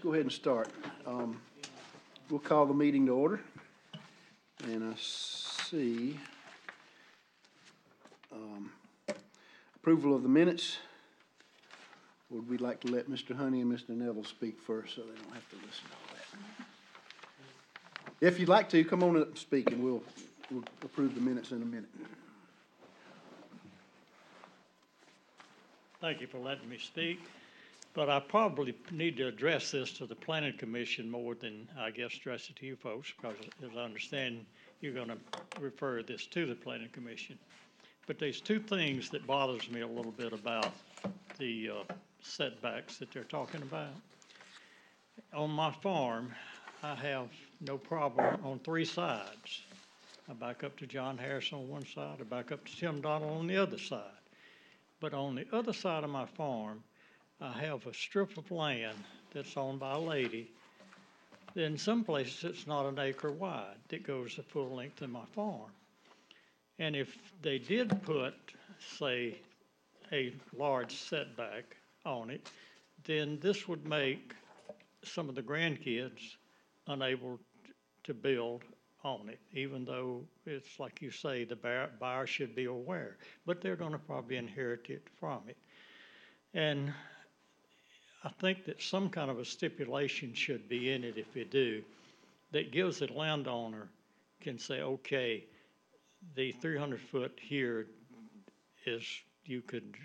go ahead and start. We'll call the meeting to order. And I see approval of the minutes. Would we like to let Mr. Honey and Mr. Neville speak first so they don't have to listen to all that? If you'd like to, come on up and speak and we'll approve the minutes in a minute. Thank you for letting me speak. But I probably need to address this to the Planning Commission more than, I guess, address it to you folks, because as I understand, you're going to refer this to the Planning Commission. But there's two things that bothers me a little bit about the setbacks that they're talking about. On my farm, I have no problem on three sides. I back up to John Harris on one side, I back up to Tim Donald on the other side. But on the other side of my farm, I have a strip of land that's owned by a lady. In some places, it's not an acre wide. It goes the full length of my farm. And if they did put, say, a large setback on it, then this would make some of the grandkids unable to build on it, even though it's like you say, the buyer should be aware. But they're going to probably inherit it from it. And I think that some kind of a stipulation should be in it, if you do, that gives the landowner can say, okay, the 300-foot here is, you could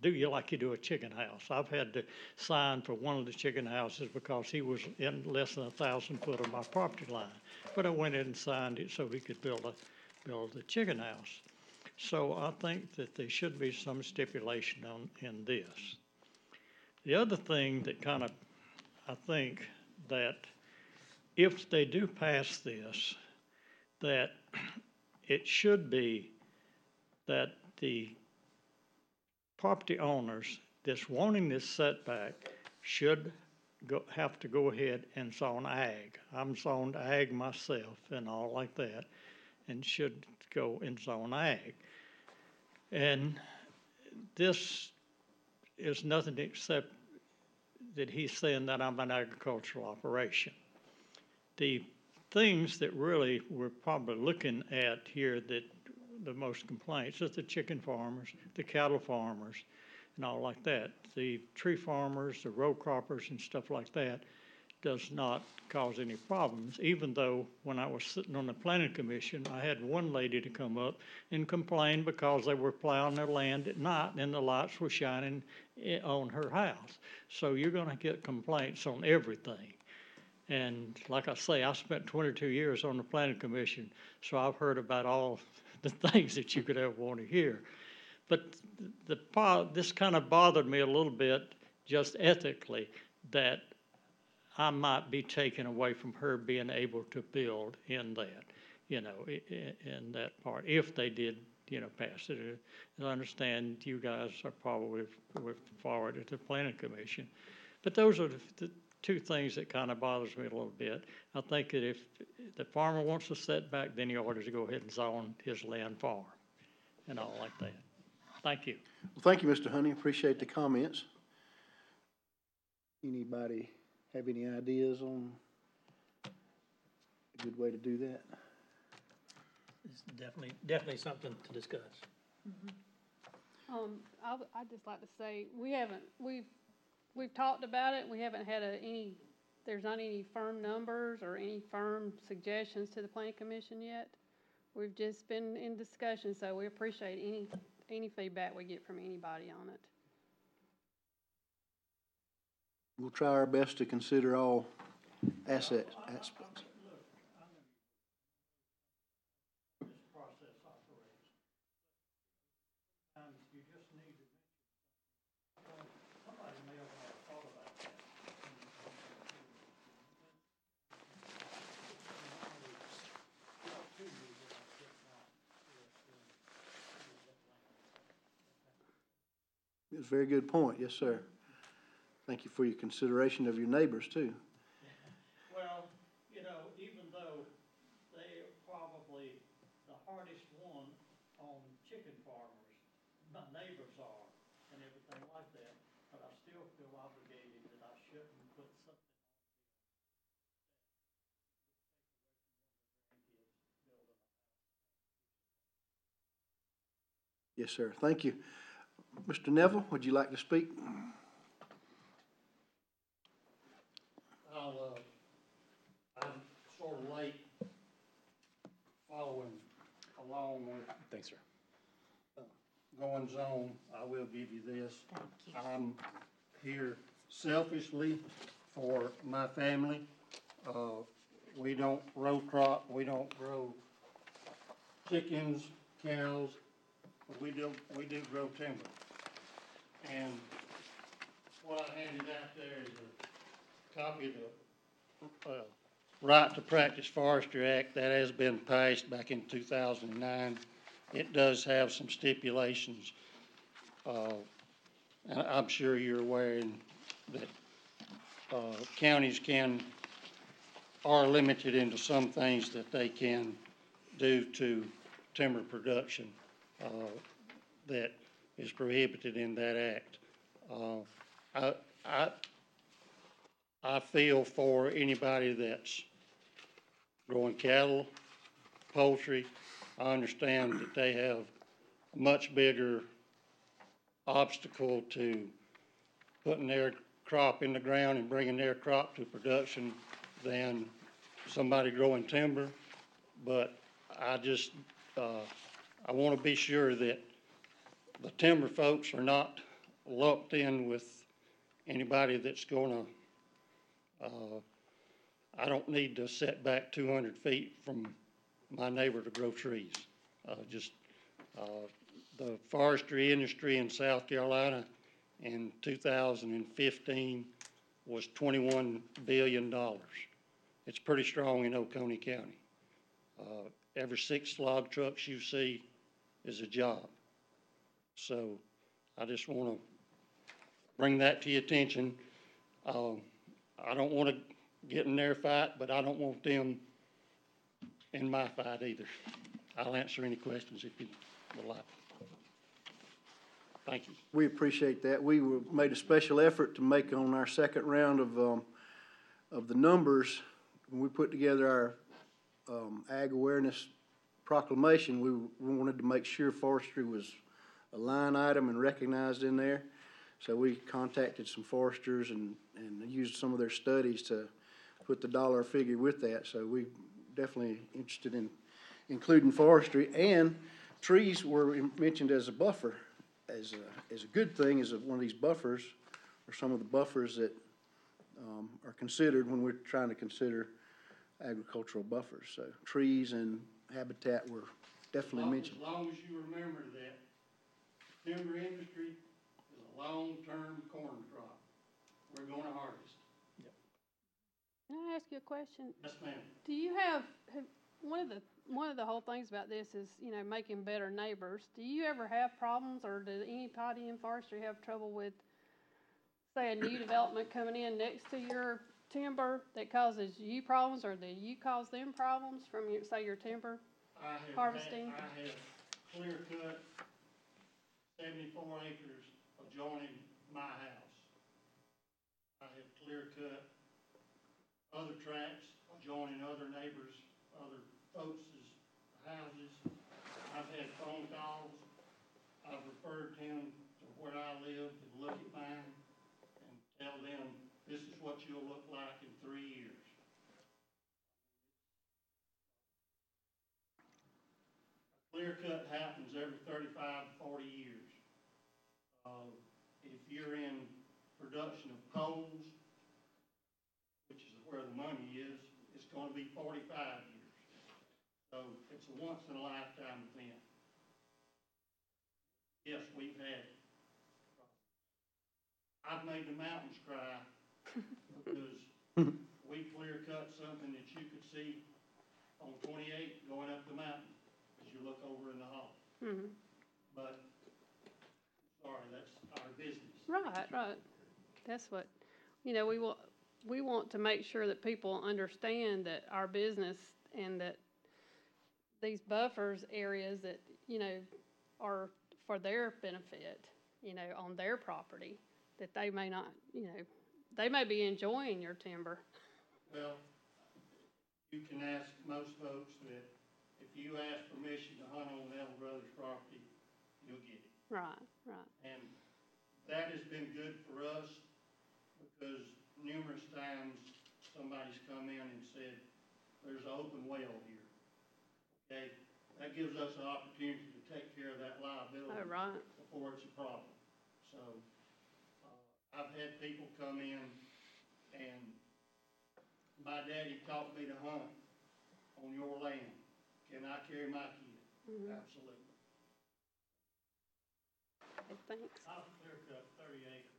do you like you do a chicken house. I've had to sign for one of the chicken houses because he was in less than 1,000 foot of my property line. But I went in and signed it so he could build a chicken house. So I think that there should be some stipulation in this. The other thing that kind of, I think that if they do pass this, that it should be that the property owners that's wanting this setback should have to go ahead and zone ag. I'm zoned ag myself and all like that, and should go and zone ag. And this is nothing except that he's saying that I'm an agricultural operation. The things that really we're probably looking at here that the most complaints is the chicken farmers, the cattle farmers, and all like that. The tree farmers, the row croppers and stuff like that does not cause any problems, even though when I was sitting on the Planning Commission, I had one lady to come up and complain because they were plowing their land at night and the lights were shining on her house. So you're going to get complaints on everything. And like I say, I spent 22 years on the Planning Commission, so I've heard about all the things that you could ever want to hear. But this kind of bothered me a little bit, just ethically, that I might be taken away from her being able to build in that, in that part, if they did, pass it. I understand you guys are probably forward at the Planning Commission. But those are the two things that kind of bothers me a little bit. I think that if the farmer wants a setback, then he ought to go ahead and zone his land farm and all like that. Thank you. Well, thank you, Mr. Honey. Appreciate the comments. Anybody have any ideas on a good way to do that? It's definitely something to discuss. Mm-hmm. I'd just like to say we've talked about it. We haven't had there's not any firm numbers or any firm suggestions to the Planning Commission yet. We've just been in discussion, so we appreciate any feedback we get from anybody on it. We'll try our best to consider all aspects. It's a very good point. Yes, sir. Thank you for your consideration of your neighbors, too. Well, even though they are probably the hardest one on chicken farmers, my neighbors are, and everything like that, but I still feel obligated that I should Yes, sir. Thank you. Mr. Neville, would you like to speak? I'm sort of late following along with Thanks, sir. goings on. I will give you this. I'm here selfishly for my family. We don't row crop, we don't grow chickens, cows, but we do grow timber. And what I handed out there is a copy of the Right to Practice Forestry Act that has been passed back in 2009. It does have some stipulations, and I'm sure you're aware that counties are limited into some things that they can do to timber production that is prohibited in that act. I feel for anybody that's growing cattle, poultry. I understand that they have a much bigger obstacle to putting their crop in the ground and bringing their crop to production than somebody growing timber. But I just, I want to be sure that the timber folks are not lumped in with anybody that's going to, I don't need to set back 200 feet from my neighbor to grow trees. The forestry industry in South Carolina in 2015 was $21 billion. It's pretty strong in Oconee County. Every 6 log trucks you see is a job. So I just want to bring that to your attention. I don't want to get in their fight, but I don't want them in my fight either. I'll answer any questions if you would like. Thank you. We appreciate that. We made a special effort to make on our second round of the numbers. When we put together our Ag Awareness Proclamation, we wanted to make sure forestry was a line item and recognized in there. So we contacted some foresters and used some of their studies to put the dollar figure with that. So we definitely interested in including forestry, and trees were mentioned as a buffer, as a good thing, as one of these buffers, or some of the buffers that are considered when we're trying to consider agricultural buffers. So trees and habitat were definitely mentioned. As long as you remember that timber industry is a long-term corn crop. We're going to harvest. Can I ask you a question? Yes, ma'am. Do you have one of the whole things about this is, making better neighbors. Do you ever have problems, or does anybody in forestry have trouble with, say, a new development coming in next to your timber that causes you problems, or do you cause them problems from your timber harvesting? I have clear cut 74 acres adjoining my house. I have clear cut other tracts adjoining other neighbors, other folks' houses. I've had phone calls. I've referred him to where I live to look at mine and tell them this is what you'll look like in 3 years. Clear cut happens every 35 to 40 years. If you're in production of poles, which is where the money is, it's going to be 45 years. So it's a once in a lifetime event. Yes, we've had. I've made the mountains cry because we clear cut something that you could see on 28 going up the mountain as you look over in the hall. Mm-hmm. But, sorry, that's our business. Right. That's what, we want to make sure that people understand that our business and that these buffers areas that, are for their benefit, on their property, that they may not, they may be enjoying your timber. Well, you can ask most folks that if you ask permission to hunt on Neville Brothers property, you'll get it. Right, right. And that has been good for us because numerous times somebody's come in and said, there's an open well here. Okay, that gives us an opportunity to take care of that liability Oh, right. before it's a problem. So, I've had people come in and my daddy taught me to hunt on your land. Can I carry my kid? Absolutely. Okay, thanks. I've clear cut 30 acres.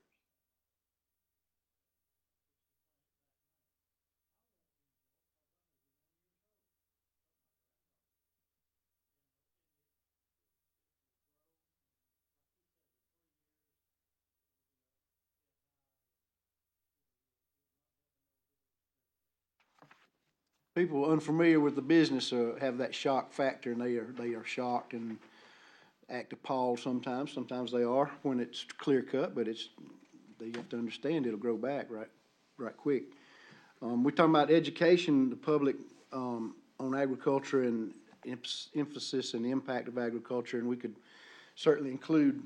People unfamiliar with the business have that shock factor, and they are shocked and act appalled sometimes. Sometimes they are when it's clear cut, but they have to understand it'll grow back right quick. We're talking about education, the public, on agriculture and emphasis and the impact of agriculture, and we could certainly include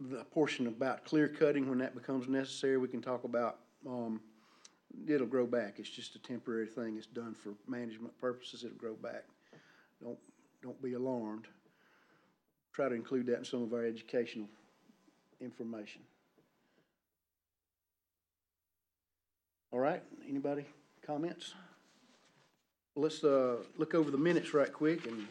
the portion about clear cutting when that becomes necessary. We can talk about, it'll grow back. It's just a temporary thing. It's done for management purposes. It'll grow back. Don't be alarmed. Try to include that in some of our educational information. All right, anybody comments? Let's look over the minutes right quick, and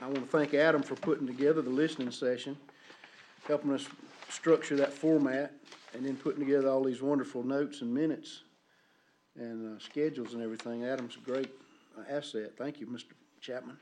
I want to thank Adam for putting together the listening session, helping us structure that format, and then putting together all these wonderful notes and minutes and schedules and everything. Adam's a great asset. Thank you, Mr. Chapman.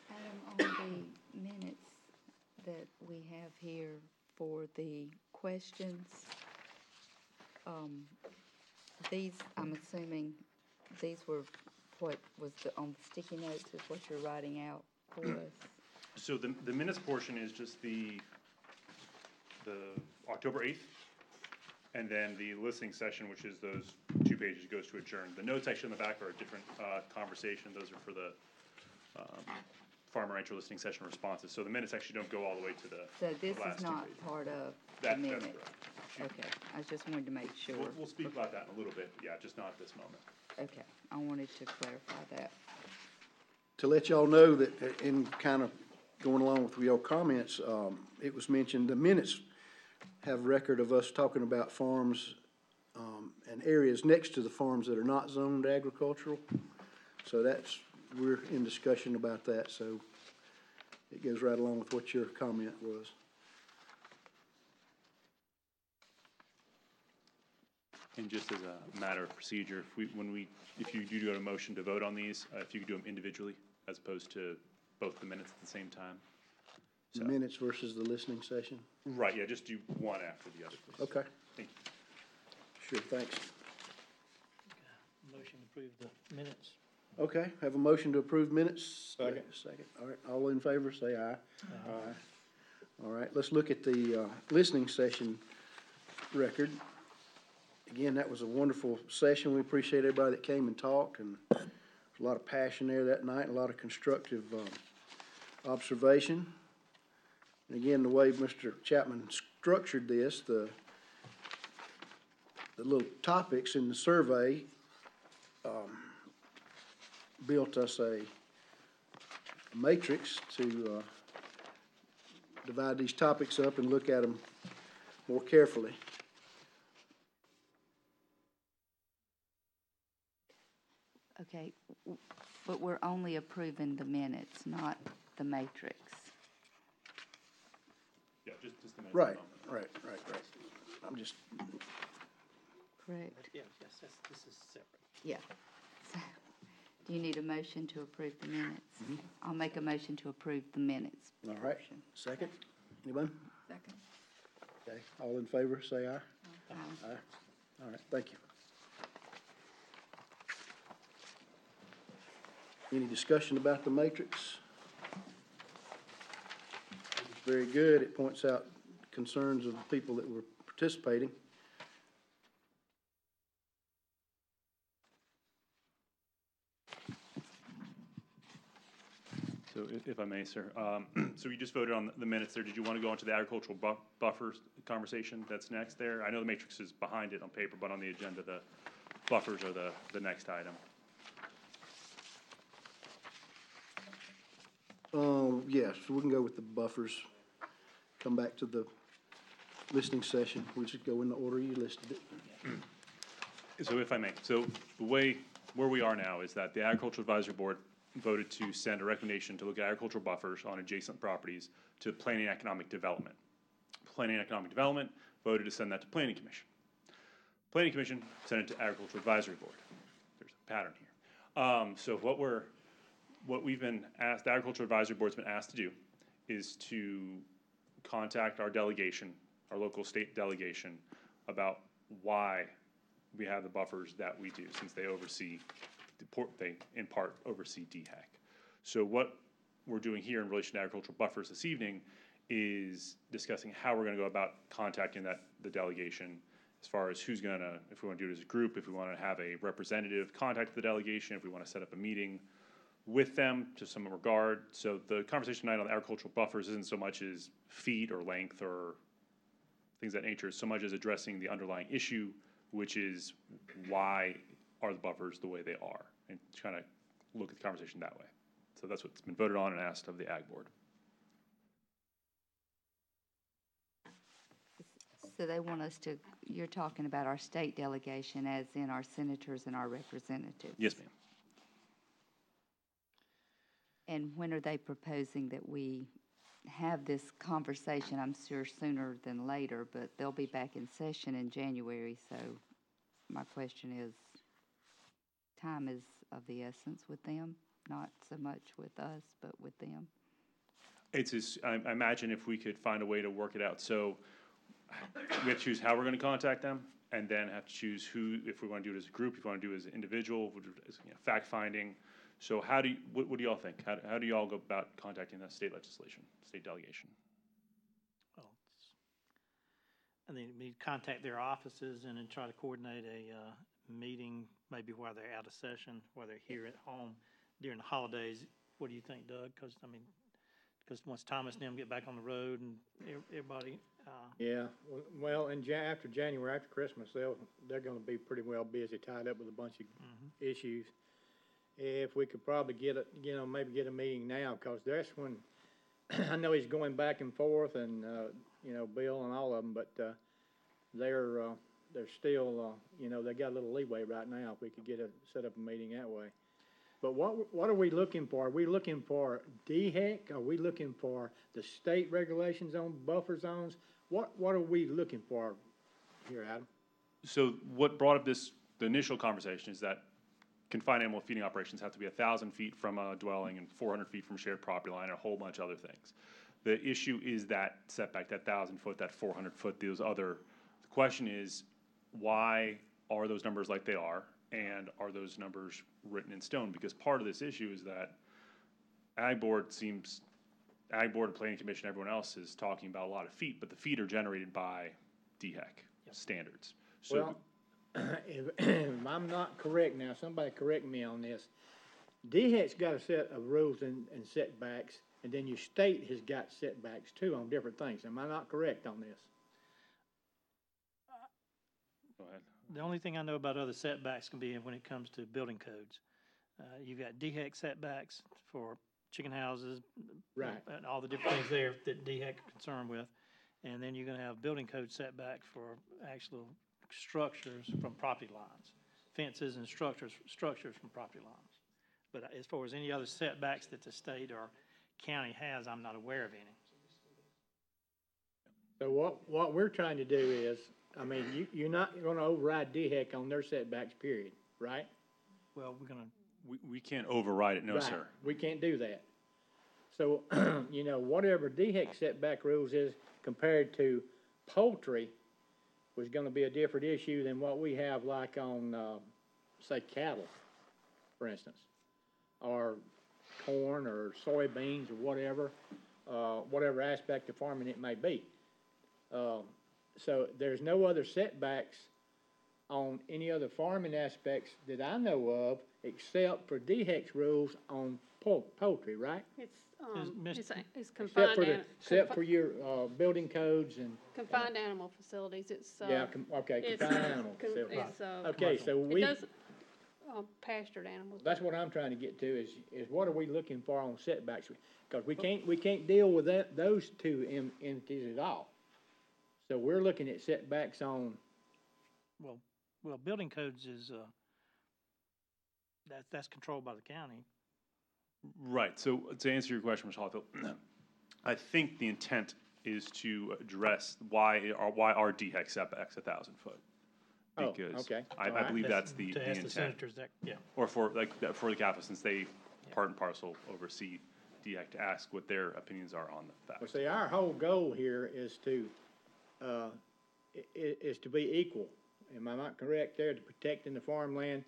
Adam, on the minutes that we have here for the questions, these, I'm assuming, these were what was on the sticky notes is what you're writing out for us? So the minutes portion is just the October 8th, and then the listening session, which is those 2 pages, goes to adjourn. The notes actually in the back are a different conversation. Those are for the farmer rancher listening session responses. So the minutes actually don't go all the way to the So this last is 2 not pages. part of the That's minutes? correct. Okay, I just wanted to make sure. We'll speak about that in a little bit, but yeah, just not at this moment. Okay, I wanted to clarify that. To let y'all know that in kind of going along with your comments, it was mentioned, the minutes have record of us talking about farms, and areas next to the farms that are not zoned agricultural. So we're in discussion about that, so it goes right along with what your comment was. And just as a matter of procedure, if you do a motion to vote on these, if you could do them individually as opposed to both the minutes at the same time. The So- minutes versus the listening session? Right, yeah, just do one after the other, please. Okay, Thank you. sure, thanks. Motion to approve the minutes. Okay, have a motion to approve minutes? Second. Second, all right, all in favor, say aye. Aye. All right, let's look at the, listening session record. Again, that was a wonderful session. We appreciate everybody that came and talked, and there's a lot of passion there that night, a lot of constructive, observation. And again, the way Mr. Chapman structured this, the little topics in the survey, built us a matrix to divide these topics up and look at them more carefully. Okay, but we're only approving the minutes, not the matrix. Yeah, just a minute. Right. I'm just, Correct. Yes, this is separate. Yeah. So, do you need a motion to approve the minutes? I'll make a motion to approve the minutes. all right. portion. Second? Anyone? Second. Okay, all in favor, say aye. Aye. Aye. All right, thank you. Any discussion about the matrix? It's very good. It points out concerns of the people that were participating. So if I may, sir, so you just voted on the minutes there. Did you want to go into the agricultural buffers conversation that's next there? I know the matrix is behind it on paper, but on the agenda, the buffers are the next item. Yes, we can go with the buffers. Come back to the listening session. We'll just go in the order you listed it. So if I may, so where we are now is that the Agricultural Advisory Board voted to send a recommendation to look at agricultural buffers on adjacent properties to Planning and Economic Development. Planning and Economic Development voted to send that to Planning Commission. Planning Commission sent it to Agricultural Advisory Board. There's a pattern here. So what we've been asked, the Agricultural Advisory Board's been asked to do is to contact our delegation, our local state delegation, about why we have the buffers that we do, since they oversee, they in part oversee DHEC. So what we're doing here in relation to agricultural buffers this evening is discussing how we're gonna go about contacting the delegation as far as who's gonna, if we wanna do it as a group, if we wanna have a representative contact the delegation, if we wanna set up a meeting with them to some regard. So the conversation tonight on the agricultural buffers isn't so much as feet or length or things of that nature, so much as addressing the underlying issue, which is why are the buffers the way they are, and to kind of look at the conversation that way. So that's what's been voted on and asked of the Ag Board. So they want us to, you're talking about our state delegation as in our senators and our representatives. Yes, ma'am. And when are they proposing that we have this conversation? I'm sure sooner than later, but they'll be back in session in January, so my question is, time is of the essence with them, not so much with us, but with them. It's just, I imagine if we could find a way to work it out. So we have to choose how we're going to contact them, and then have to choose who, if we want to do it as a group, if we want to do it as an individual, as, fact finding. So how do you, what do y'all think? How do y'all go about contacting the state legislation, state delegation? Well, I think we contact their offices and then try to coordinate a meeting, maybe while they're out of session, while they're here at home during the holidays. What do you think, Doug? Because, I mean, because once Thomas and them get back on the road and everybody, Yeah, well, after January, after Christmas, they're gonna be pretty well busy, tied up with a bunch of issues. If we could probably get maybe get a meeting now, cause that's when, I know he's going back and forth and, Bill and all of them, but, they're still, they got a little leeway right now if we could set up a meeting that way. But what are we looking for? Are we looking for DHEC? Are we looking for the state regulations on buffer zones? What are we looking for here, Adam? So what brought up the initial conversation is that confined animal feeding operations have to be 1,000 feet from a dwelling and 400 feet from shared property line and a whole bunch of other things. The issue is that setback, that 1,000 foot, that 400 foot, the question is, why are those numbers like they are? And are those numbers written in stone? Because part of this issue is that Ag Board and Planning Commission, everyone else is talking about a lot of feet, but the feet are generated by DHEC standards. So Well, if I'm not correct now, somebody correct me on this. DHEC's got a set of rules and setbacks, and then your state has got setbacks too on different things. Am I not correct on this? go ahead. the only thing I know about other setbacks can be when it comes to building codes. You've got DHEC setbacks for chicken houses. Right. And all the different things there that DHEC is concerned with. And then you're gonna have building code setback for actual structures from property lines, fences and structures from property lines. But as far as any other setbacks that the state or county has, I'm not aware of any. So what we're trying to do is, I mean, you're not gonna override DHEC on their setbacks, period, right? Well, we're gonna, We can't override it, no, Right. sir. We can't do that. So, you know, whatever DHEC setback rules is compared to poultry was gonna be a different issue than what we have like on, say, cattle, for instance, or corn or soybeans or whatever aspect of farming it may be. So there's no other setbacks on any other farming aspects that I know of, except for DHEC's rules on poultry, right? Miss- It's Except for except for your, building codes and, confined animal facilities, it's, yeah, confined animal facility. Okay, so it we, doesn't, pastured animals. that's what I'm trying to get to is what are we looking for on setbacks? Cause we can't deal with those two entities at all. So we're looking at setbacks on, well, building codes is, that's controlled by the county. Right, so to answer your question, Mr. Holyfield, I think the intent is to address why are DHEC setbacks 1,000 foot? Oh, Because okay. I All right. believe that's the To ask the intent. senators that, yeah. Or for, like, for the CAFA, since they part and parcel oversee DHEC, to ask what their opinions are on the well, facts. see, our whole goal here is to be equal. Am I not correct there, to protecting the farmland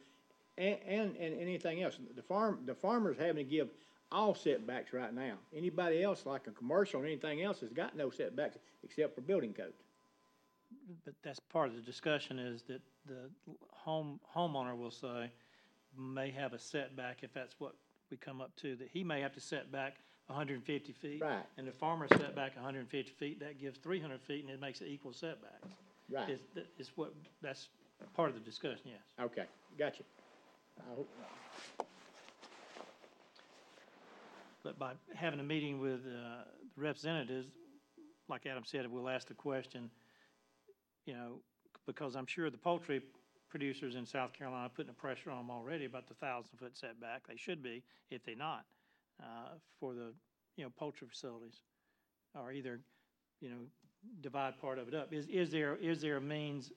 and anything else? The farmer's having to give all setbacks right now. Anybody else, like a commercial or anything else, has got no setbacks except for building codes. But that's part of the discussion is that the homeowner will say, may have a setback if that's what we come up to, that he may have to set back 150 feet. Right. And the farmer set back 150 feet, that gives 300 feet, and it makes it equal setbacks. Right, That's part of the discussion, yes. okay, gotcha. I hope- But by having a meeting with the representatives, like Adam said, we'll ask the question, you know, because I'm sure the poultry producers in South Carolina are putting the pressure on them already about the 1,000-foot setback. They should be, if they're not, for the, you know, poultry facilities. Or either, you know, divide part of it up. Is there a means,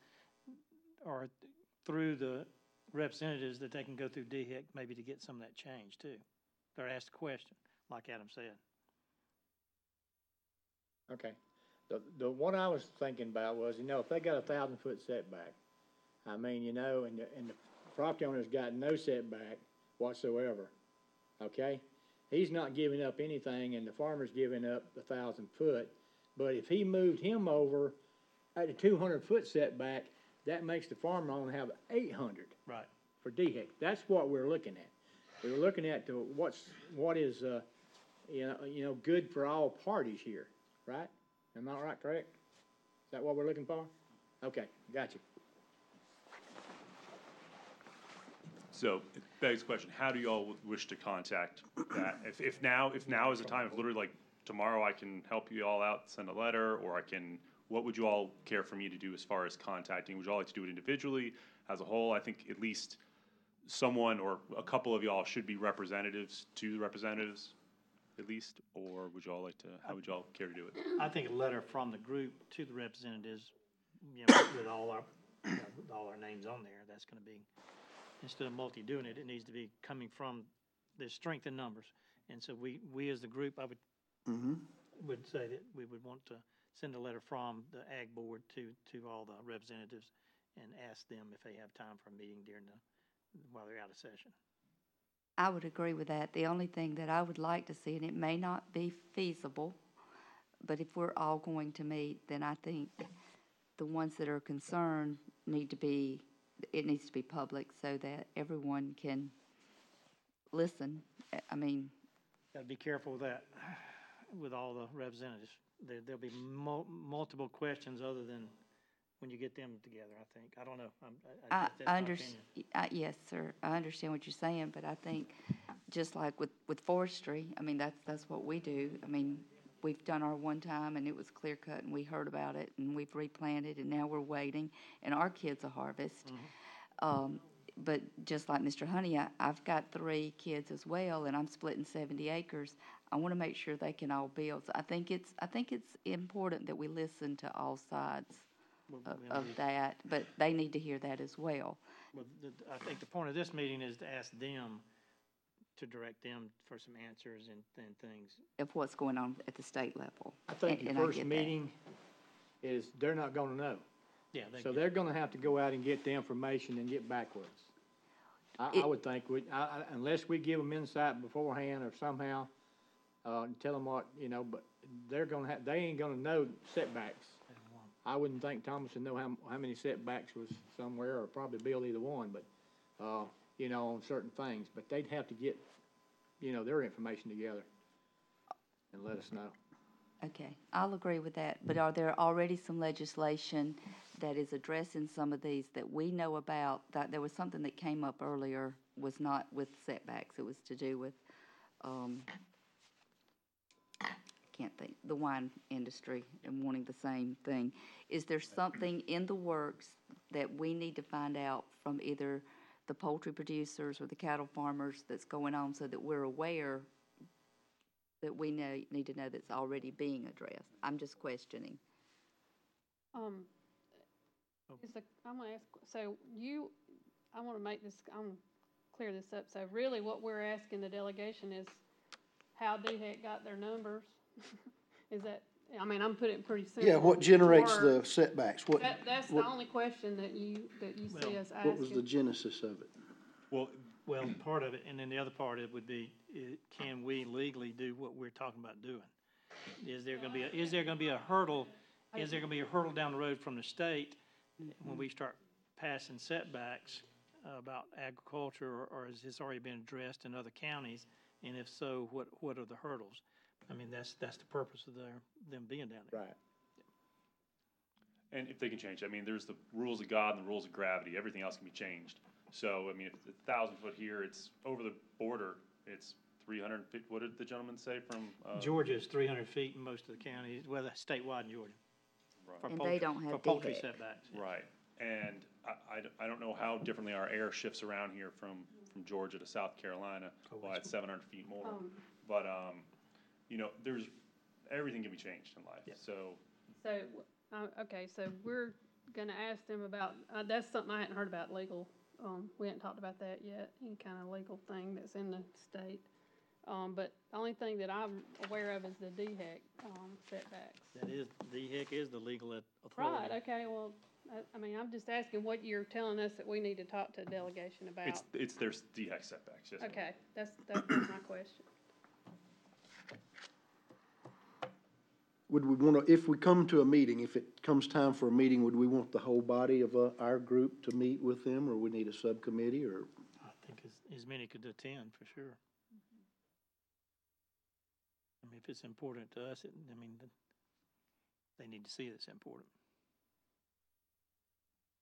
or through the representatives, that they can go through DHEC maybe to get some of that change too? Or ask the question, like Adam said. Okay. The what I was thinking about was, you know, if they got 1,000-foot setback, I mean, you know, and the property owner's got no setback whatsoever, okay? He's not giving up anything, and the farmer's giving up 1,000 foot, but if he moved him over at a 200-foot setback, that makes the farmer only have 800 Right. for DHEC. That's what we're looking at. We're looking at what is, you know, good for all parties here, right? Am I right, correct? Is that what we're looking for? Okay, gotcha. So it begs the question, how do y'all wish to contact that? If now is the time, if literally like tomorrow I can help you all out, send a letter, or what would you all care for me to do as far as contacting? Would you all like to do it individually, as a whole? I think at least someone or a couple of y'all should be representatives to the representatives, at least, or would you all like to, how would you all care to do it? I think a letter from the group to the representatives, you know, with all our, you know, with all our names on there, that's gonna be, instead of doing it, it needs to be coming from, there's strength in numbers. And so we as the group, I would say that we would want to send a letter from the Ag Board to all the representatives and ask them if they have time for a meeting while they're out of session. I would agree with that. The only thing that I would like to see, and it may not be feasible, but if we're all going to meet, then I think the ones that are concerned needs to be public so that everyone can listen. I mean, Gotta be careful with that, with all the representatives. There'll be multiple questions other than when you get them together, I think. I don't know. I that's my understand. opinion. Yes, sir. I understand what you're saying, but I think just like with forestry, I mean, that's what we do. I mean, we've done our one time and it was clear cut and we heard about it and we've replanted and now we're waiting and our kids will harvest. but just like Mr. Honey, I've got 3 kids as well, and I'm splitting 70 acres. I want to make sure they can all build. So I think it's important that we listen to all sides of that, but they need to hear that as well. Well, I think the point of this meeting is to ask them, to direct them for some answers and things. Of what's going on at the state level. I think the And I first get that. meeting is, they're not gonna know. Yeah, So they're gonna have to go out and get the information and get back with us. I It- would think, unless we give them insight beforehand or somehow, and tell them what, but they ain't gonna know setbacks. I wouldn't think Thomas would know how many setbacks was somewhere, or probably Bill, either one, but, on certain things. But they'd have to get, their information together and let us know. Okay, I'll agree with that, but are there already some legislation that is addressing some of these that we know about? That there was something that came up earlier, was not with setbacks, it was to do with, I can't think, the wine industry and wanting the same thing. Is there something in the works that we need to find out from either the poultry producers or the cattle farmers that's going on, so that we're aware that we need to know that's already being addressed? I'm just questioning. I'm gonna ask, so I wanna make this, I'm gonna clear this up. So really what we're asking the delegation is how DHEC got their numbers? Is that, I'm putting it pretty simple. Yeah, what generates the Or- setbacks? That's the what- only question that you see us What was the asking. genesis of it? Well, part of it, and then the other part of it would be, can we legally do what we're talking about doing? Is there gonna be a hurdle down the road from the state when we start passing setbacks about agriculture, or has this already been addressed in other counties? And if so, what are the hurdles? That's the purpose of them being down there. Right. And if they can change, there's the rules of God and the rules of gravity, everything else can be changed. So, if it's 1,000 foot here, it's over the border, it's 350, what did the gentleman say from? Georgia is 300 feet in most of the counties, well, that's statewide in Georgia. Right. For And poultry- they don't have For poultry DHEC. setbacks. Yeah. Right, and I don't know how differently our air shifts around here from Georgia to South Carolina, well, it's 700 feet more. But, everything can be changed in life, Yeah. so. So, okay, so we're gonna ask them about, that's something I hadn't heard about legal. We hadn't talked about that yet, any kind of legal thing that's in the state. But the only thing that I'm aware of is the DHEC, setbacks. DHEC is the legal authority. Right, okay, well, I'm just asking what you're telling us that we need to talk to the delegation about. It's their DHEC setbacks, yes. Okay, that's my question. Would we want to, if we come to a meeting, if it comes time for a meeting, would we want the whole body of our group to meet with them, or we need a subcommittee, or? I think as many could attend, for sure. If it's important to us, they need to see it's important.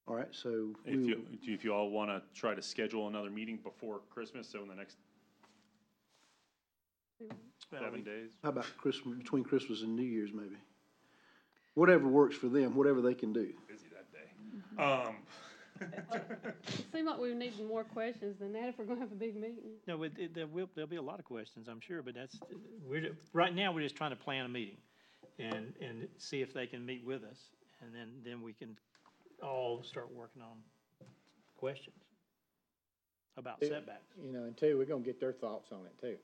All right, so. If you all wanna try to schedule another meeting before Christmas, so in the next 7 days. How about Christmas, between Christmas and New Year's, maybe? Whatever works for them, whatever they can do. Busy that day. It seemed like we were needing more questions than that if we're gonna have a big meeting. No, there'll be a lot of questions, I'm sure, but right now, we're just trying to plan a meeting and see if they can meet with us, and then we can all start working on questions about setbacks. And two, we're gonna get their thoughts on it too,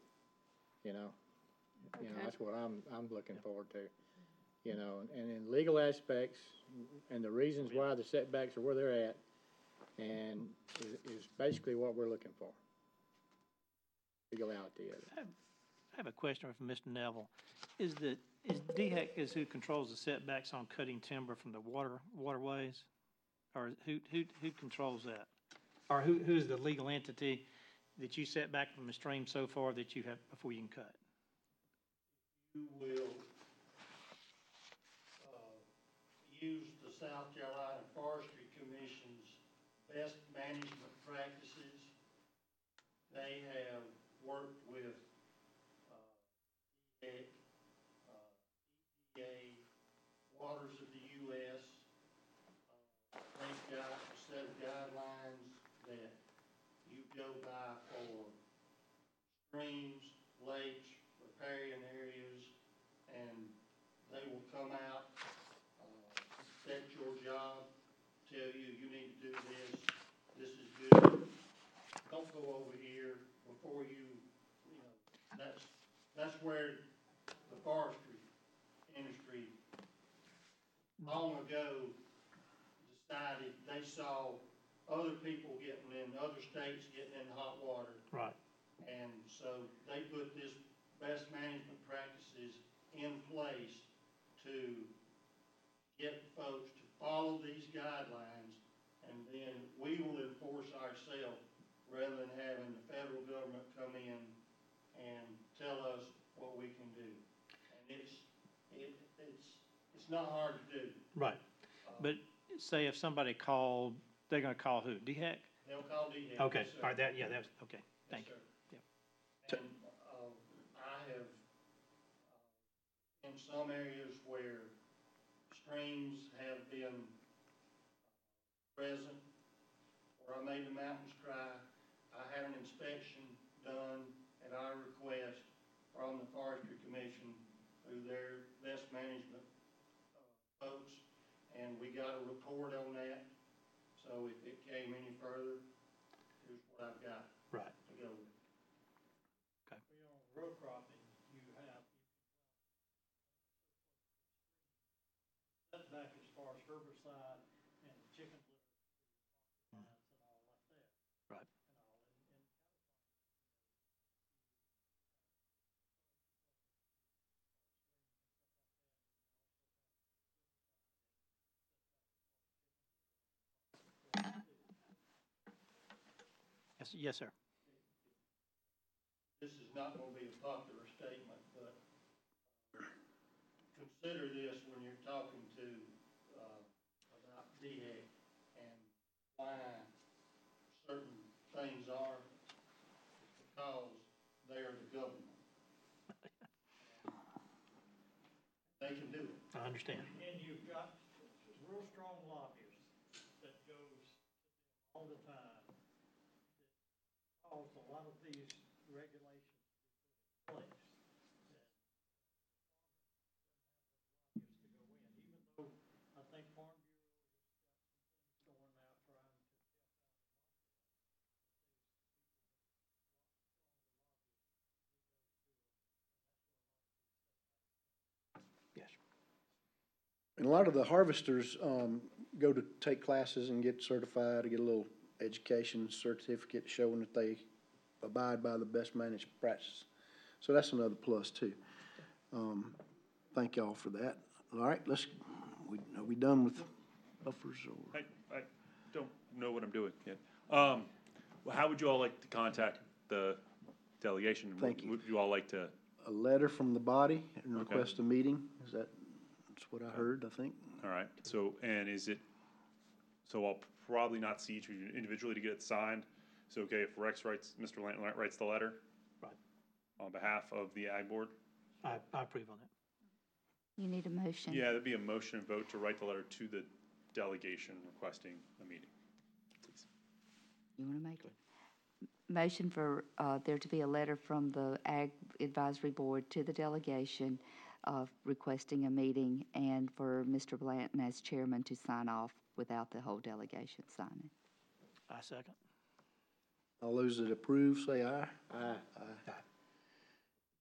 Okay. that's what I'm looking forward to. And in legal aspects, and the reasons why the setbacks are where they're at, and is basically what we're looking for. Legality of it. I have a question from Mr. Neville. Is DHEC is who controls the setbacks on cutting timber from the waterways? Or who controls that? Or who's the legal entity that you set back from the stream so far that you have, before you can cut? You will, use the South Carolina Forestry Commission's best management practices. They have worked with, EPA, Waters of the U.S. They've got a set of guidelines that go by for streams, lakes, riparian areas, and they will come out, set your job, tell you, you need to do this is good. Don't go over here before you know, that's where the forestry industry long ago decided they saw other people getting in, other states getting in hot water. Right. And so they put this best management practices in place to get folks to follow these guidelines, and then we will enforce ourselves rather than having the federal government come in and tell us what we can do. And it's not hard to do. Right. But say if somebody called, they're gonna call who? DHEC? They'll call DHEC. Okay, Yes, sir. all right, that, yeah, that's, okay, thank you. Yes, sir. And, I have, in some areas where streams have been present, where I made the mountains dry, I had an inspection done at our request from the Forestry Commission through their best management folks, and we got a report on that. So if it came any further, here's what I've got Right. to go with. Row cropping, you have setback as far as herbicide and chicken litter lines and all like that. Right. And all, and Yes, sir. This is not going to be a popular statement, but consider this when you're talking to, about DHEC and why certain things are, because they are the government. They can do it. I understand. and you've got real strong lobbyists that goes all the time. That cause a lot of these regulations to be put in place. That to go in, even though I think Farm Bureau has got some things going now trying to help out. Yes. And a lot of the harvesters, go to take classes and get certified, to get a little education certificate showing that they abide by the best managed practices. So that's another plus too. Thank y'all for that. All right, are we done with buffers or? I don't know what I'm doing yet. Well, how would you all like to contact the delegation? Thank you. Would you all like to, A letter from the body and Okay. request a meeting? That's what I heard, I think. all right, so, and so I'll probably not see each of you individually to get it signed. So, okay, if Rex Mr. Lanton writes the letter? Right. On behalf of the Ag Board? I approve on that. You need a motion? Yeah, there'd be a motion and vote to write the letter to the delegation requesting a meeting. Please. You want to make it? Motion for, there to be a letter from the Ag Advisory Board to the delegation requesting a meeting, and for Mr. Blanton as chairman to sign off without the whole delegation signing. I second. All those that approve, say aye. Aye. Aye.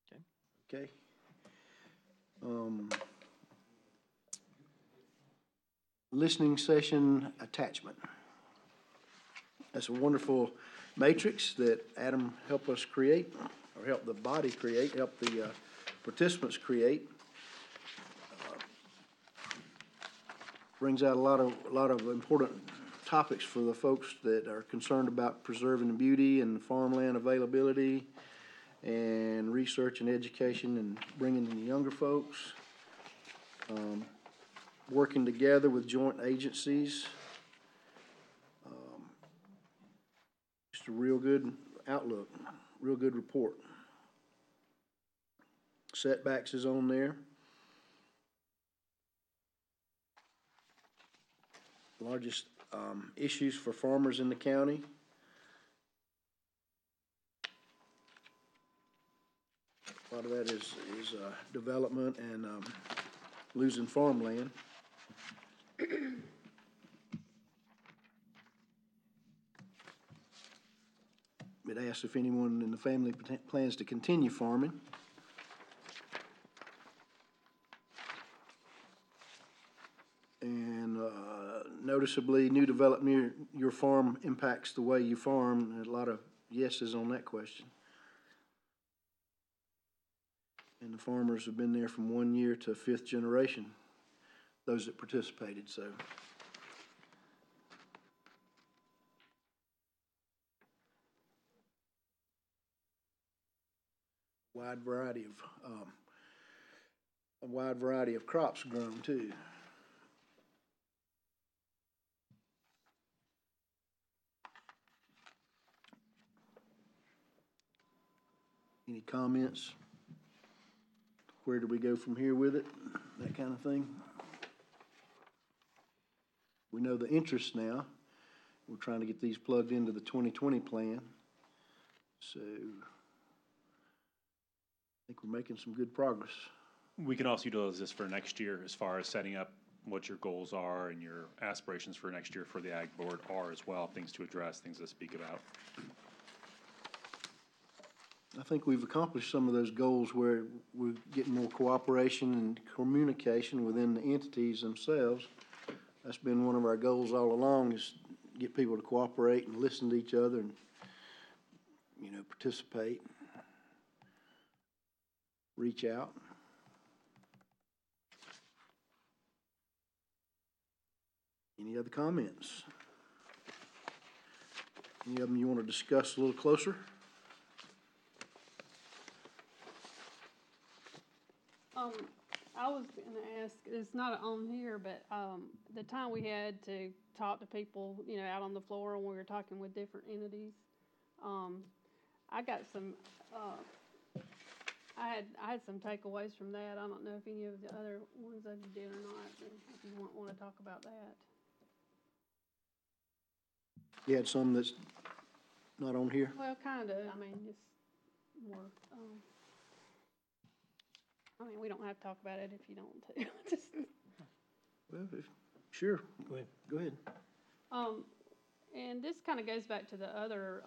Okay. Okay. Listening session attachment. That's a wonderful matrix that Adam helped us create, or helped the body create, helped the participants create. Brings out a lot of important topics for the folks that are concerned about preserving the beauty and farmland availability, and research and education, and bringing in the younger folks. Working together with joint agencies. Just a real good outlook, real good report. Setbacks is on there. Largest issues for farmers in the county. lot of that is development and, losing farmland. It asks if anyone in the family plans to continue farming. And noticeably, new development near your farm impacts the way you farm. There's a lot of yeses on that question. And the farmers have been there from 1 year to 5th generation, those that participated, so. Wide variety of, a wide variety of crops grown too. Any comments? Where do we go from here with it? That kind of thing. We know the interest now. We're trying to get these plugged into the 2020 plan. So I think we're making some good progress. We can also utilize this for next year as far as setting up what your goals are and your aspirations for next year for the Ag Board are as well, things to address, things to speak about. I think we've accomplished some of those goals where we're getting more cooperation and communication within the entities themselves. That's been one of our goals all along, is get people to cooperate and listen to each other and, you know, participate, reach out. Any other comments? Any of them you want to discuss a little closer? I was gonna ask, it's not on here, but, the time we had to talk to people, you know, out on the floor when we were talking with different entities, I got some, I had some takeaways from that. I don't know if any of the other ones that you did or not, but if you wanna talk about that. You had some that's not on here? Well, kinda, I mean, just more, I mean, we don't have to talk about it if you don't want to. Just, Well, sure. Go ahead. Go ahead. and this kind of goes back to the other,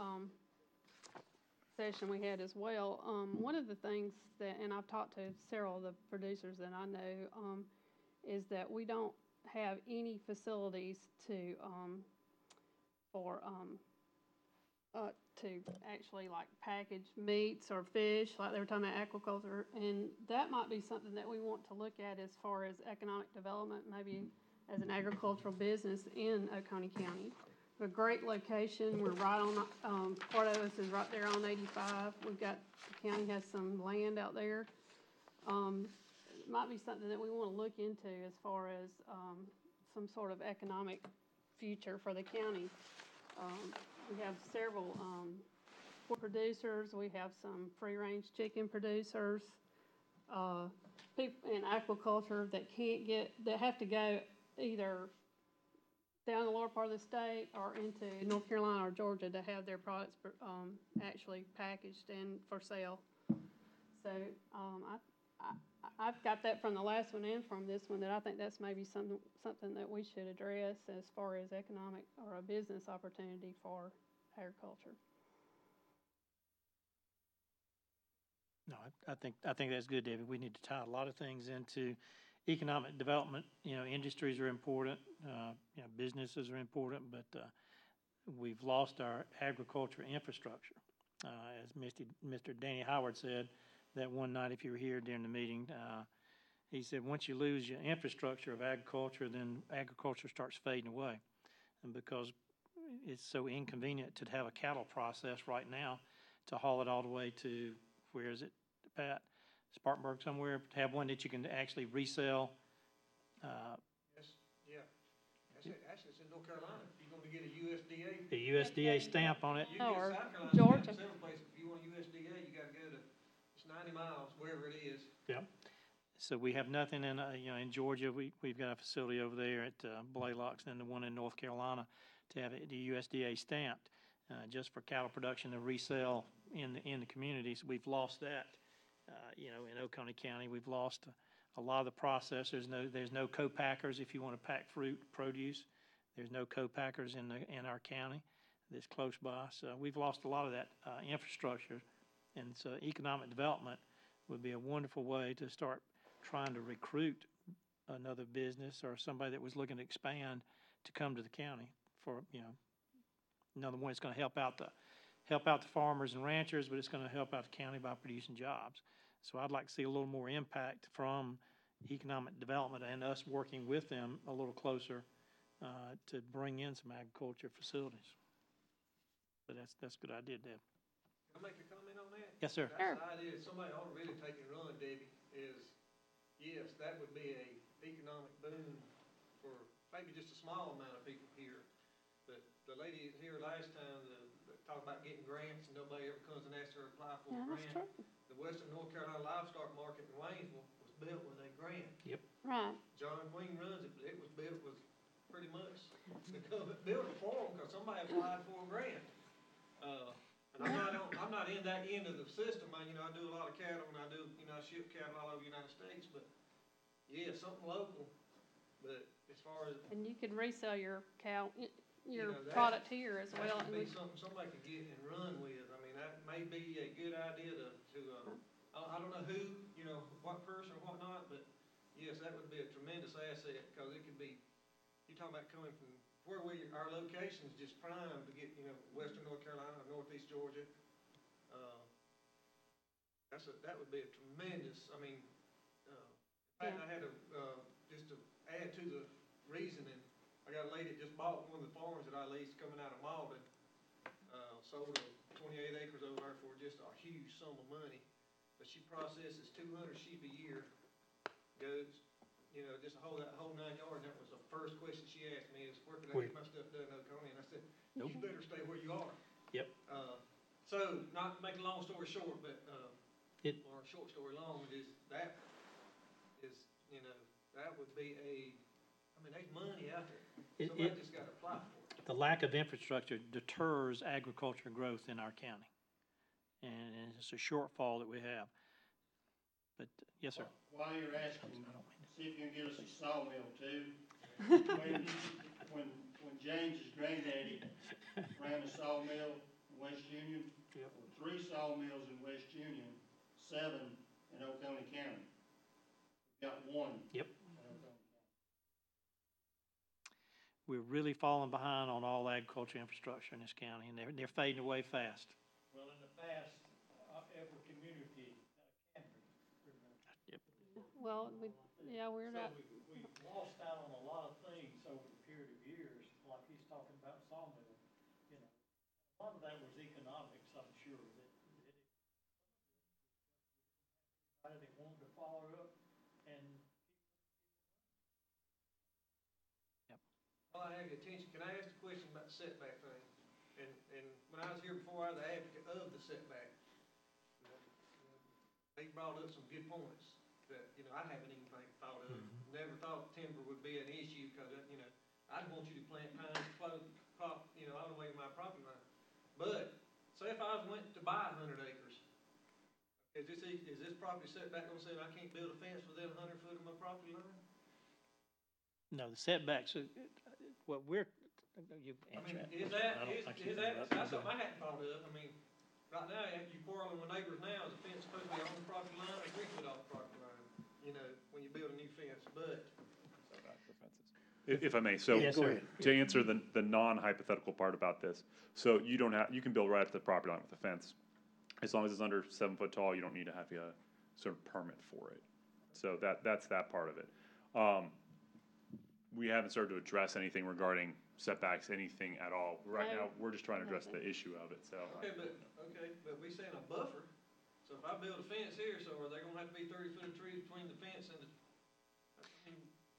session we had as well. One of the things that, and I've talked to several of the producers that I know, is that we don't have any facilities to, to actually like package meats or fish, like they were talking about aquaculture, and that might be something that we want to look at as far as economic development, maybe as an agricultural business in Oconee County. A great location, we're right on, Cordovis is right there on 85. We've got, the county has some land out there. It might be something that we want to look into as far as, some sort of economic future for the county. We have several pork producers. We have some free-range chicken producers. People in aquaculture that can't get, that have to go either down the lower part of the state or into North Carolina or Georgia to have their products actually packaged and for sale. So I've got that from the last one and from this one, that I think that's maybe something that we should address as far as economic or a business opportunity for agriculture. No, I think that's good, David. We need to tie a lot of things into economic development. You know, industries are important, you know, businesses are important, but we've lost our agriculture infrastructure. As Mr. Danny Howard said that one night, if you were here during the meeting, he said, once you lose your infrastructure of agriculture, then agriculture starts fading away. And because it's so inconvenient to have a cattle process right now to haul it all the way to, where is it, Pat? Spartanburg somewhere, to have one that you can actually resell. Yes, yeah. Actually, it's in North Carolina. If you're gonna get a USDA. The USDA stamp on it. You can Or get South Carolina Georgia. stamp several places. If you want a USDA, you gotta go to, it's 90 miles, wherever it is. Yep. So we have nothing in, you know, in Georgia, we've got a facility over there at Blaylock's, and the one in North Carolina to have it, the USDA stamped, just for cattle production to resell in the communities. We've lost that. in Oconee County, we've lost a lot of the processors. There's no co-packers if you want to pack fruit, produce. There's no co-packers in our county that's close by. So we've lost a lot of that infrastructure. And so economic development would be a wonderful way to start trying to recruit another business or somebody that was looking to expand to come to the county for, another one. It's going to help out the farmers and ranchers, but it's going to help out the county by producing jobs. So I'd like to see a little more impact from economic development and us working with them a little closer to bring in some agriculture facilities. But that's a good idea, Deb. Can I make a comment on that? Yes, sir. That's the idea, somebody ought to really take and run, Debbie, is, yes, that would be a economic boom for maybe just a small amount of people here. But the lady here last time, that talked about getting grants and nobody ever comes and asks her to apply for a Yeah, that's grant. true. The Western North Carolina Livestock Market in Waynesville was built with a grant. Right. John Queen runs it, but it was built with pretty much, built it for them, cause somebody applied for a grant. And I'm not in that end of the system, I do a lot of cattle, and I ship cattle all over the United States, but, yeah, something local, but as far as, And you could resell your your that- product here as that well. should and be we- something somebody could get and run with, I mean, that may be a good idea to, I don't know who, what person or whatnot, but, yes, that would be a tremendous asset, cause it could be, you're talking about coming from where our location's just prime to get, Western North Carolina, Northeast Georgia. That would be a tremendous, in fact, I had just to add to the reasoning, I got a lady that just bought one of the farms that I leased coming out of Malden, sold 28 acres over there for just a huge sum of money, but she processes 200 sheep a year, goats, just that whole 9 yards. That was the first question she asked me is, where could I get my stuff done in Oconee? And I said, you better stay where you are. Yep. So, not to make a long story short, but, or a short story long, that would be there's money out there. Somebody just gotta apply for it. The lack of infrastructure deters agriculture growth in our county. And it's a shortfall that we have. But, yes, sir. While you're asking, see if you can get us a sawmill too. When James's granddaddy ran a sawmill in West Union, 3 sawmills in West Union, 7 in Oconee County. We've got 1. Yep. in Oconee County. We're really falling behind on all agriculture infrastructure in this county, and they're fading away fast. Well, in the past, every community can be. Well, we're So not, we lost out on a lot of things over the period of years, like he's talking about sawmill, A lot of that was economics, I'm sure, that they wanted to follow up and. Well, I have your attention, can I ask a question about the setback thing? And when I was here before, I was the advocate of the setback. They brought up some good points that, I haven't even thought of. Never thought timber would be an issue, cause, I'd want you to plant pines close, all the way to my property line. But, say if I went to buy 100 acres, is this property setback gonna say I can't build a fence within 100 foot of my property line? No, the setbacks, what we're, you I answer mean, that. that's something I hadn't thought of. Right now, you quarreling with neighbors now, is the fence supposed to be on the property line or 3 foot off the property line? When you build a new fence, but. If I may, so Yes, sir. to answer the non-hypothetical part about this, so you can build right up to the property line with a fence. As long as it's under 7 foot tall, you don't need to have a sort of permit for it. So that's that part of it. We haven't started to address anything regarding setbacks, anything at all. Right now, we're just trying to address the issue of it, so. Okay, but we saying a buffer, so if I build a fence here, so are they gonna have to be 30 foot of trees between the fence and the?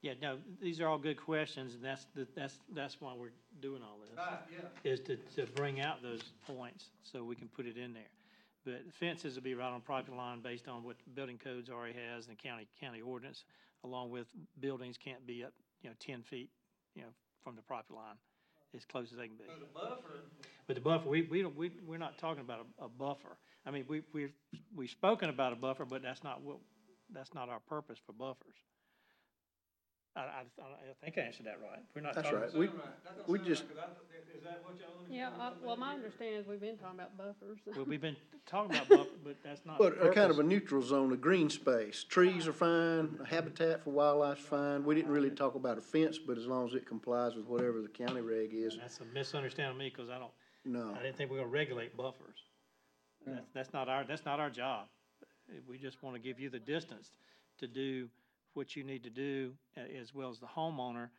Yeah, no, these are all good questions, and that's why we're doing all this. Right, yeah. Is to bring out those points so we can put it in there. But fences will be right on property line based on what building codes already has and county ordinance, along with buildings can't be up, 10 feet, from the property line. as close as they can be. So the buffer, But the buffer, we're not talking about a buffer. I mean, we've spoken about a buffer, but that's not our purpose for buffers. I think I answered that right. We're not That's talking. right. sound right, that don't we sound just- right, 'cause is that what y'all understand? Yeah, well, my understanding is we've been talking about buffers. Well, we've been talking about buffer, but that's not the But a kind of purpose. a neutral zone, a green space. Trees are fine, habitat for wildlife's fine. We didn't really talk about a fence, but as long as it complies with whatever the county reg is, That's a misunderstanding of me, because I no. didn't think we were gonna regulate buffers. That's not our job. We just wanna give you the distance to do what you need to do, as well as the homeowner,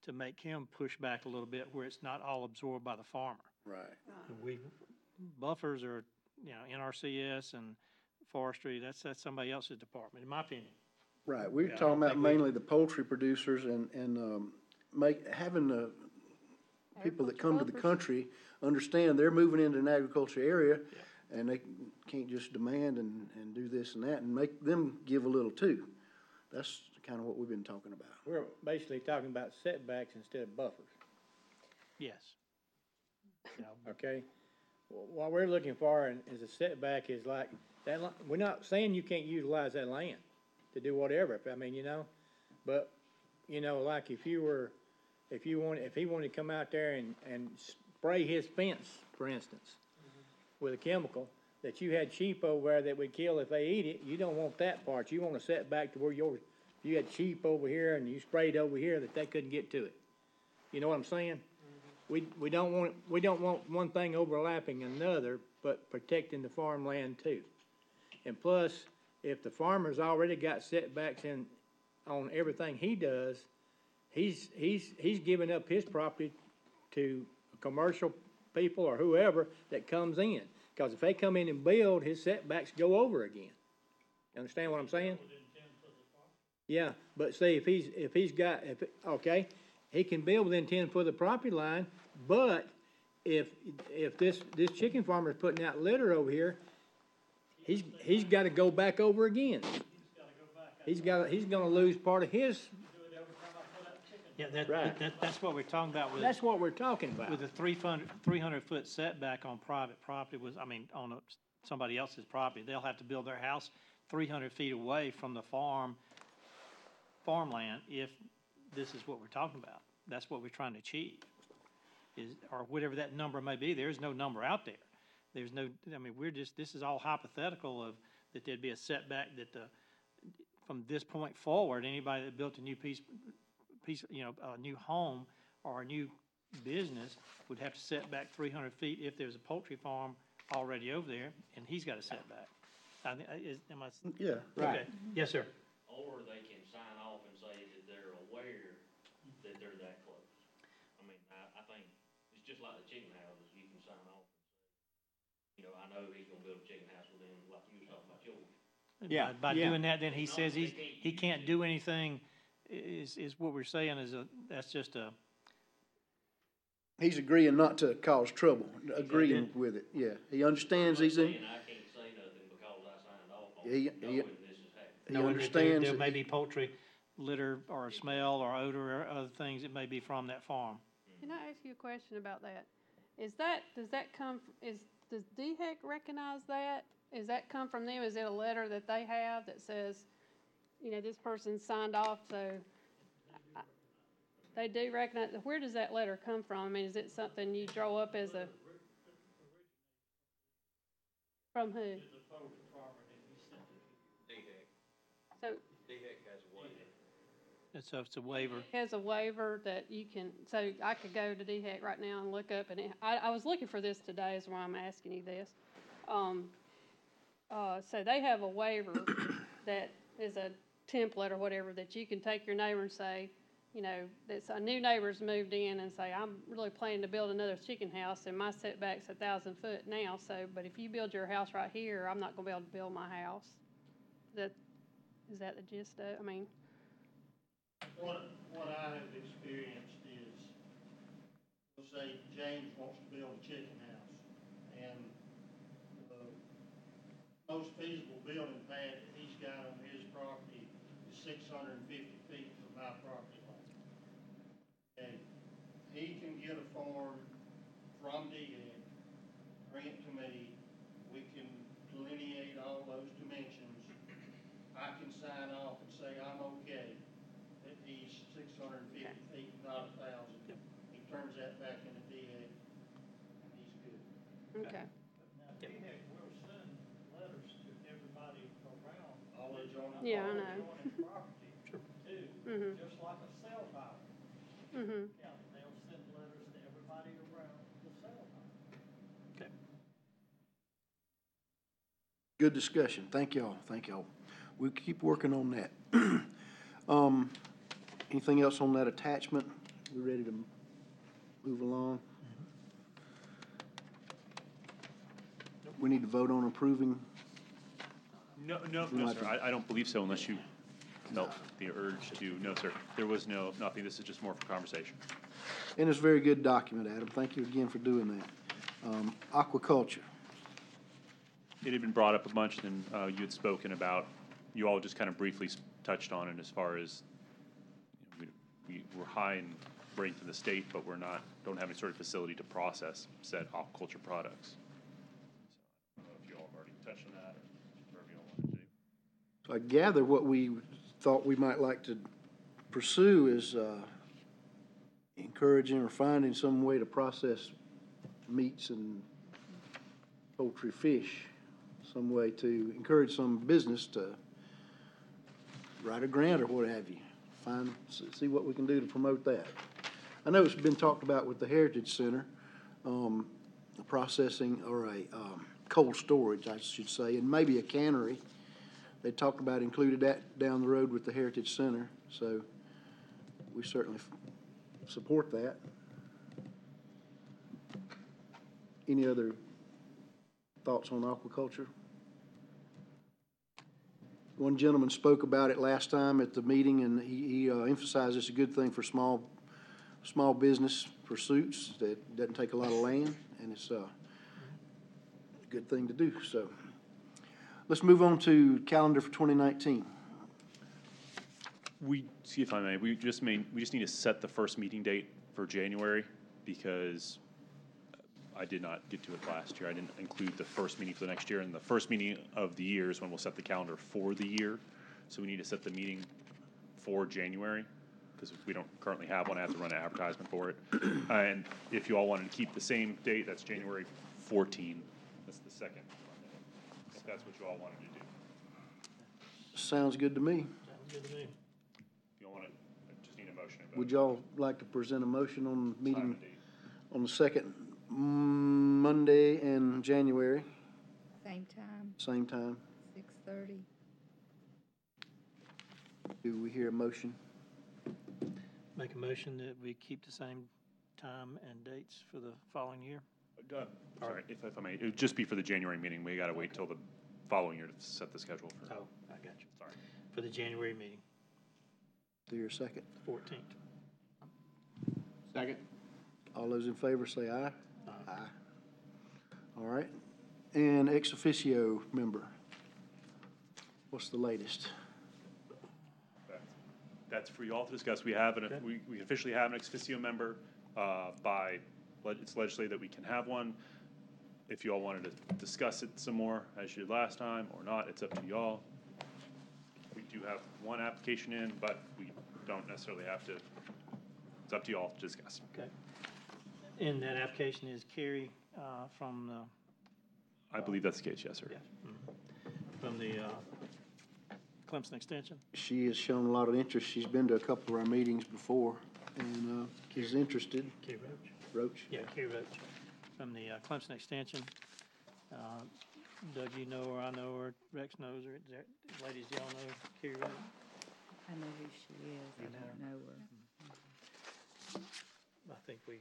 to make him push back a little bit where it's not all absorbed by the farmer. Right. Buffers are, NRCS and forestry, that's somebody else's department, in my opinion. Right, we were Yeah, I talking don't about think we- mainly the poultry producers and having the people that come to the Buffers. country understand they're moving into an agriculture area, and they can't just demand and do this and that, and make them give a little too. That's kind of what we've been talking about. We're basically talking about setbacks instead of buffers, Yes. okay? What we're looking for is a setback is like, we're not saying you can't utilize that land to do whatever, but, like if he wanted to come out there and spray his fence, for instance, with a chemical, that you had sheep over there that would kill if they eat it, you don't want that part. You want to set back to where you had sheep over here and you sprayed over here that they couldn't get to it. You know what I'm saying? We don't want one thing overlapping another, but protecting the farmland too. And plus, if the farmer's already got setbacks on everything he does, he's giving up his property to commercial people or whoever that comes in. Because if they come in and build, his setbacks go over again. You understand what I'm saying? Yeah, but see, okay, he can build within 10 foot of the property line, but if this chicken farmer's putting out litter over here, he's gotta go back over again. He's gonna lose part of his, Yeah, Right. that's what we're talking about with. that's what we're talking about. With a 300-foot setback on private property on somebody else's property, they'll have to build their house 300 feet away from the farmland if this is what we're talking about. That's what we're trying to achieve, or whatever that number may be. There's no number out there. There's no, this is all hypothetical of, that there'd be a setback that from this point forward, anybody that built a new a new home or a new business would have to set back 300 feet if there's a poultry farm already over there, and he's got a setback. Yeah. Okay, yes, sir. Or they can sign off and say that they're aware that they're that close. I think it's just like the chicken houses, you can sign off and say, I know he's gonna build a chicken house within, like you was talking about yours. Yeah, By yeah. doing that, then he says they he can't do anything, is what we're saying that's just a, He's agreeing not to cause trouble, agreeing did. with it, yeah. He understands he's in, And I can't say nothing because I signed off on He- it, he- knowing this is happening. he knowing that understands. there that may he- be poultry litter or a smell or odor or other things that may be from that farm. Can I ask you a question about that? Does that come, does DHEC recognize that? Does that come from them? Is it a letter that they have that says, this person signed off, so they do recognize, where does that letter come from? Is it something you draw up as from who? So And so it's a waiver. has a waiver that you can, so I could go to DHEC right now and look up, and I was looking for this today, is why I'm asking you this. So they have a waiver that is a template or whatever that you can take your neighbor and say, that's a new neighbor's moved in and say, I'm really planning to build another chicken house and my setback's 1,000 foot now, but if you build your house right here, I'm not gonna be able to build my house. Is that the gist of it? What I have experienced is, let's say James wants to build a chicken house, and the most feasible building pad that he's got on his property is 650 feet from my property line. And he can get a form from DEC, bring it to me, we can delineate all those dimensions. I can sign off and say I'm okay, that he's 650 feet, not 1,000. He turns that back into DEC, and he's good. Okay. Now, DHEC will send letters to everybody around. All adjoining. Yeah, I all know. adjoining property too, Mhm. just like a cell tower. Mhm. Yeah, they'll send letters to everybody around the cell tower. Okay. Good discussion. Thank y'all. Thank y'all. We'll keep working on that. Anything else on that attachment? We ready to move along? We need to vote on approving. No, Right. sir, I don't believe so unless you felt the urge to, no, sir. There was nothing, this is just more for conversation. And it's a very good document, Adam. Thank you again for doing that. Aquaculture. It had been brought up a bunch, and you had spoken about, you all just kind of briefly touched on it as far as, you know, we're high in ranked in the state, but don't have any sort of facility to process said aquaculture products. So I don't know if you all have already touched on that, or whatever you all want to do. So I gather what we thought we might like to pursue is encouraging or finding some way to process meats and poultry, fish, some way to encourage some business to write a grant or what have you. See what we can do to promote that. I know it's been talked about with the Heritage Center, a processing or a cold storage, I should say, and maybe a cannery. They talked about included that down the road with the Heritage Center, so we certainly support that. Any other thoughts on aquaculture? One gentleman spoke about it last time at the meeting, and he emphasized it's a good thing for small business pursuits that doesn't take a lot of land, and it's a good thing to do. So let's move on to calendar for 2019. See if I may, we just need to set the first meeting date for January, because I did not get to it last year. I didn't include the first meeting for the next year, and the first meeting of the year is when we'll set the calendar for the year. So we need to set the meeting for January, because we don't currently have one. I have to run an advertisement for it. And if you all wanted to keep the same date, that's January 14. That's the second Monday, if that's what you all wanted to do. Sounds good to me. Sounds good to me. If you all want to, I just need a motion. Would y'all like to present a motion on Time meeting and date. on the second Monday in January, Same time, same time? 6:30. Do we hear a motion? Make a motion that we keep the same time and dates for the following year. Sorry, if I may, it would just be for the January meeting. We got to wait till the following year to set the schedule for. Oh, I got you. Sorry. For the January meeting, Do your second. 14th. Second. All those in favor say aye. Aye. All right. And ex officio member. What's the latest? That's for you all to discuss. We officially have an ex officio member, it's legislated that we can have one. If you all wanted to discuss it some more, as you did last time, or not, it's up to y'all. We do have one application in, but we don't necessarily have to, it's up to y'all to discuss. Okay. And that application is Carrie from the, I believe that's the case, yes, sir. yeah, from the Clemson Extension. She has shown a lot of interest. She's been to a couple of our meetings before and is interested. Carrie Roach. Roach? Yeah, Carrie Roach from the Clemson Extension. Doug, you know her, I know her, Rex knows her. Ladies, y'all know Carrie Roach? I know who she is, I You know don't know her. I think we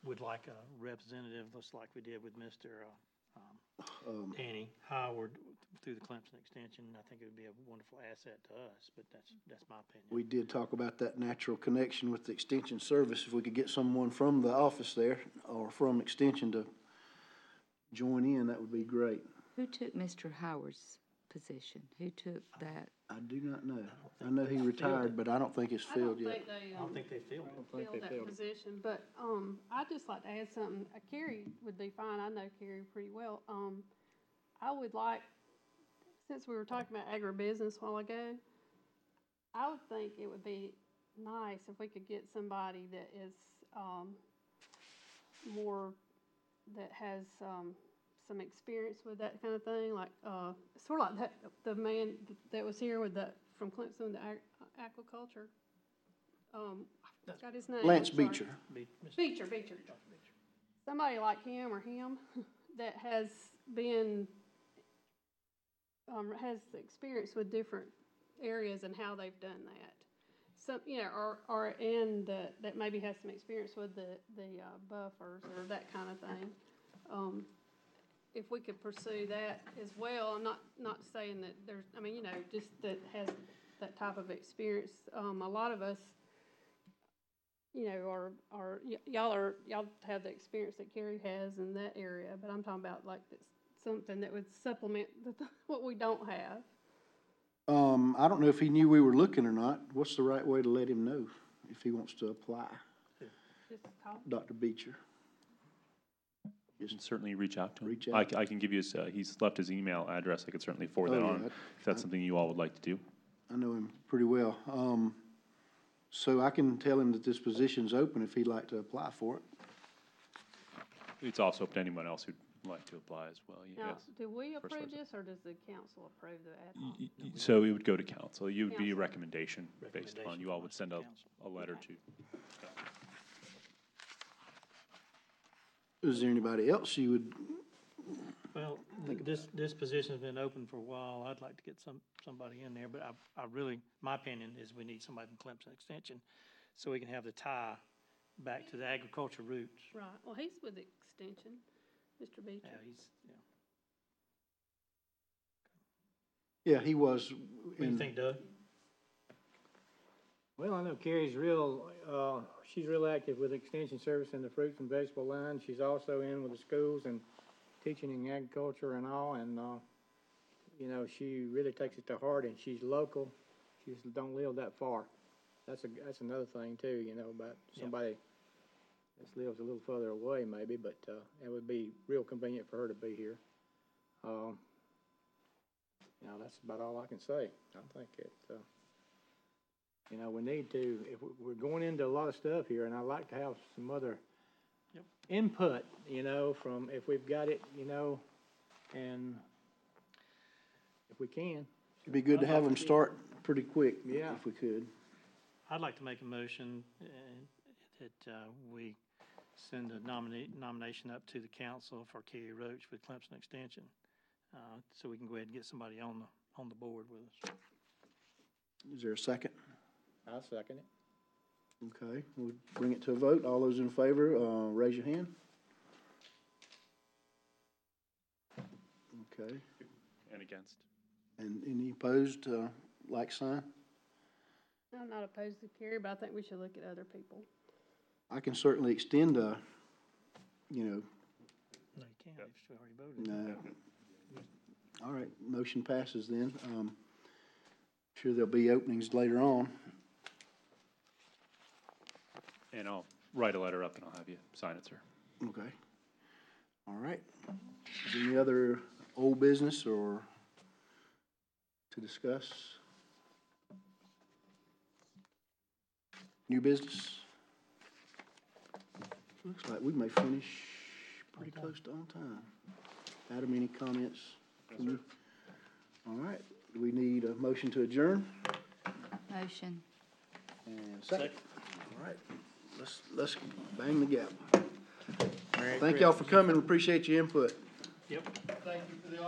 would like a representative, just like we did with Mr. Danny Howard through the Clemson Extension. I think it would be a wonderful asset to us, but that's my opinion. We did talk about that natural connection with the Extension Service. If we could get someone from the office there or from Extension to join in, that would be great. Who took Mr. Howard's position? Who took that? I do not know. I know he retired, but I don't think it's I don't filled yet. think they, I don't think they filled it. filled that position, but, I'd just like to add something. Carrie would be fine. I know Carrie pretty well. I would like, since we were talking about agribusiness a while ago, I would think it would be nice if we could get somebody that is, more, that has, some experience with that kind of thing, like, sort of like that, the man that was here with the, from Clemson with the aquaculture. I forgot his name. Lance I'm sorry. Beecher. Beecher. Somebody like him or him that has been, has experience with different areas and how they've done that. Some, you know, that maybe has some experience with the buffers or that kind of thing. If we could pursue that as well, I'm not saying that there's, I mean, you know, just that has that type of experience. A lot of us, you know, y'all have the experience that Carrie has in that area, but I'm talking about like something that would supplement what we don't have. I don't know if he knew we were looking or not. What's the right way to let him know if he wants to apply? Just talk. Dr. Beecher. You can certainly reach out to him. Reach out. I can give you his, he's left his email address. I could certainly forward that Oh, on yeah. if that's something you all would like to do. I know him pretty well. So I can tell him that this position's open if he'd like to apply for it. It's also open to anyone else who'd like to apply as well, Now, yes. do we First approve person. this, or does the council approve the ad hoc? So it would go to council. You would be a Council. recommendation based upon, Recommendation you all from would us send to a council. letter Okay. to. Is there anybody else you would, Well, this position's been open for a while. I'd like to get somebody in there, but I really, my opinion is we need somebody from Clemson Extension so we can have the tie back to the agriculture roots. Right, well, he's with Extension, Mr. Beecher. Yeah, he's, yeah, he was What do you in, think, Doug? Well, I know Carrie's she's real active with Extension Service in the fruits and vegetable line. She's also in with the schools and teaching in agriculture and all, and, you know, she really takes it to heart, and she's local. She just don't live that far. That's another thing too, you know, about Yeah. somebody that lives a little further away maybe, but, it would be real convenient for her to be here. You know, that's about all I can say. I think you know, we need to, if we're going into a lot of stuff here, and I'd like to have some other Yep. input, you know, from, if we've got it, you know, and if we can. it'd be good to have him start pretty quick, Yeah. if we could. I'd like to make a motion that we send a nomination up to the council for Kerry Roach with Clemson Extension, so we can go ahead and get somebody on the board with us. Is there a second? I'll second it. Okay, we'll bring it to a vote. All those in favor, raise your hand. Okay, And against. and any opposed, like sign? I'm not opposed to Carrie, but I think we should look at other people. I can certainly extend, you know, No, you can't, you've already voted. no. All right, motion passes then. Sure there'll be openings later on. And I'll write a letter up and I'll have you sign it, sir. Okay. All right. Is there any other old business or to discuss? New business? Looks like we may finish pretty close to on time. Adam, any comments from you? All right, do we need a motion to adjourn? Motion. And second. All right, let's bang the gavel. Thank y'all for coming, appreciate your input. Yep. Thank you for the opportunity.